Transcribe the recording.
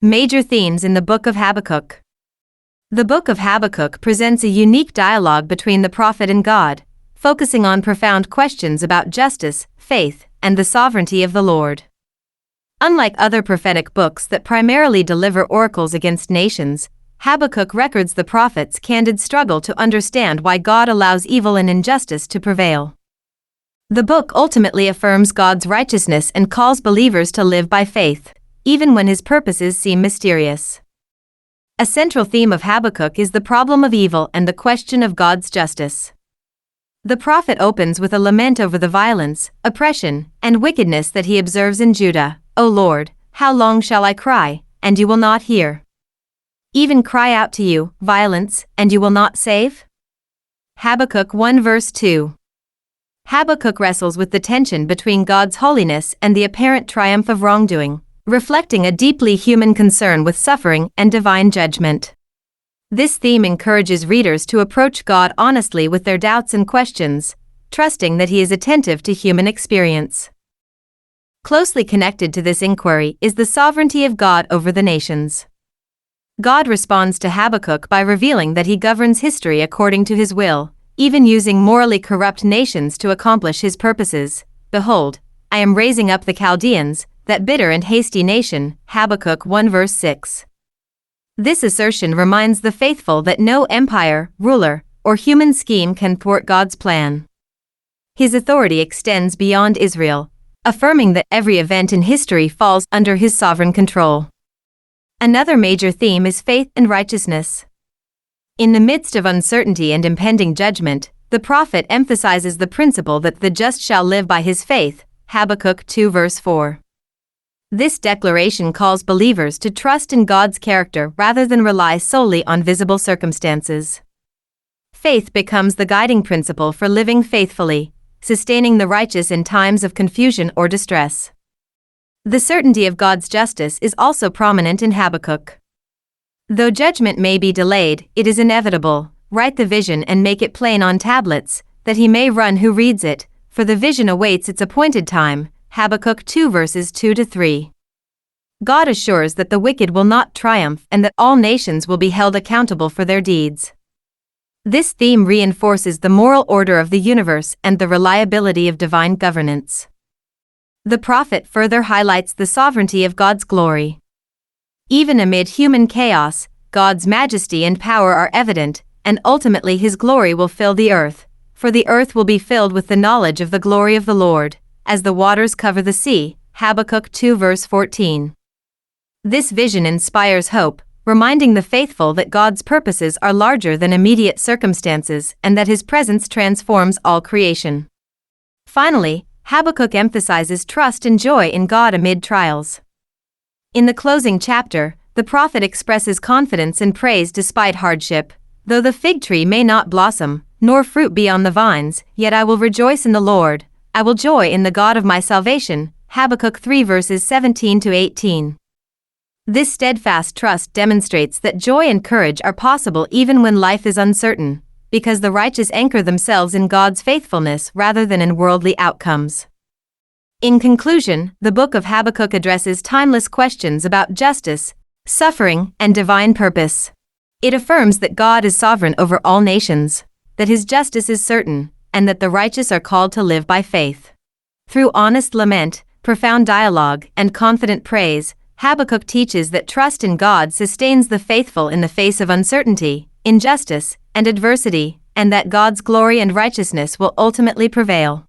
Major themes in the Book of Habakkuk. The Book of Habakkuk presents a unique dialogue between the prophet and God, focusing on profound questions about justice, faith, and the sovereignty of the Lord. Unlike other prophetic books that primarily deliver oracles against nations, Habakkuk records the prophet's candid struggle to understand why God allows evil and injustice to prevail. The book ultimately affirms God's righteousness and calls believers to live by faith, even when his purposes seem mysterious. A central theme of Habakkuk is the problem of evil and the question of God's justice. The prophet opens with a lament over the violence, oppression, and wickedness that he observes in Judah. "O Lord, how long shall I cry, and you will not hear? Even cry out to you, violence, and you will not save?" Habakkuk 1 verse 2. Habakkuk wrestles with the tension between God's holiness and the apparent triumph of wrongdoing, reflecting a deeply human concern with suffering and divine judgment. This theme encourages readers to approach God honestly with their doubts and questions, trusting that He is attentive to human experience. Closely connected to this inquiry is the sovereignty of God over the nations. God responds to Habakkuk by revealing that He governs history according to His will, even using morally corrupt nations to accomplish His purposes. "Behold, I am raising up the Chaldeans, that bitter and hasty nation." Habakkuk 1 verse 6. This assertion reminds the faithful that no empire, ruler, or human scheme can thwart God's plan. His authority extends beyond Israel, affirming that every event in history falls under His sovereign control. Another major theme is faith and righteousness. In the midst of uncertainty and impending judgment, the prophet emphasizes the principle that the just shall live by his faith. Habakkuk 2 verse 4. This declaration calls believers to trust in God's character rather than rely solely on visible circumstances. Faith becomes the guiding principle for living faithfully, sustaining the righteous in times of confusion or distress. The certainty of God's justice is also prominent in Habakkuk. Though judgment may be delayed, it is inevitable. Write the vision and make it plain on tablets, that he may run who reads it, for the vision awaits its appointed time. Habakkuk 2 verses 2-3. God assures that the wicked will not triumph and that all nations will be held accountable for their deeds. This theme reinforces the moral order of the universe and the reliability of divine governance. The prophet further highlights the sovereignty of God's glory. Even amid human chaos, God's majesty and power are evident, and ultimately His glory will fill the earth, for the earth will be filled with the knowledge of the glory of the Lord, as the waters cover the sea. Habakkuk 2 verse 14. This vision inspires hope, reminding the faithful that God's purposes are larger than immediate circumstances and that His presence transforms all creation. Finally, Habakkuk emphasizes trust and joy in God amid trials. In the closing chapter, the prophet expresses confidence and praise despite hardship. "Though the fig tree may not blossom, nor fruit be on the vines, yet I will rejoice in the Lord. I will joy in the God of my salvation." Habakkuk 3 verses 17-18. This steadfast trust demonstrates that joy and courage are possible even when life is uncertain, because the righteous anchor themselves in God's faithfulness rather than in worldly outcomes. In conclusion, the book of Habakkuk addresses timeless questions about justice, suffering, and divine purpose. It affirms that God is sovereign over all nations, that His justice is certain, and that the righteous are called to live by faith. Through honest lament, profound dialogue, and confident praise, Habakkuk teaches that trust in God sustains the faithful in the face of uncertainty, injustice, and adversity, and that God's glory and righteousness will ultimately prevail.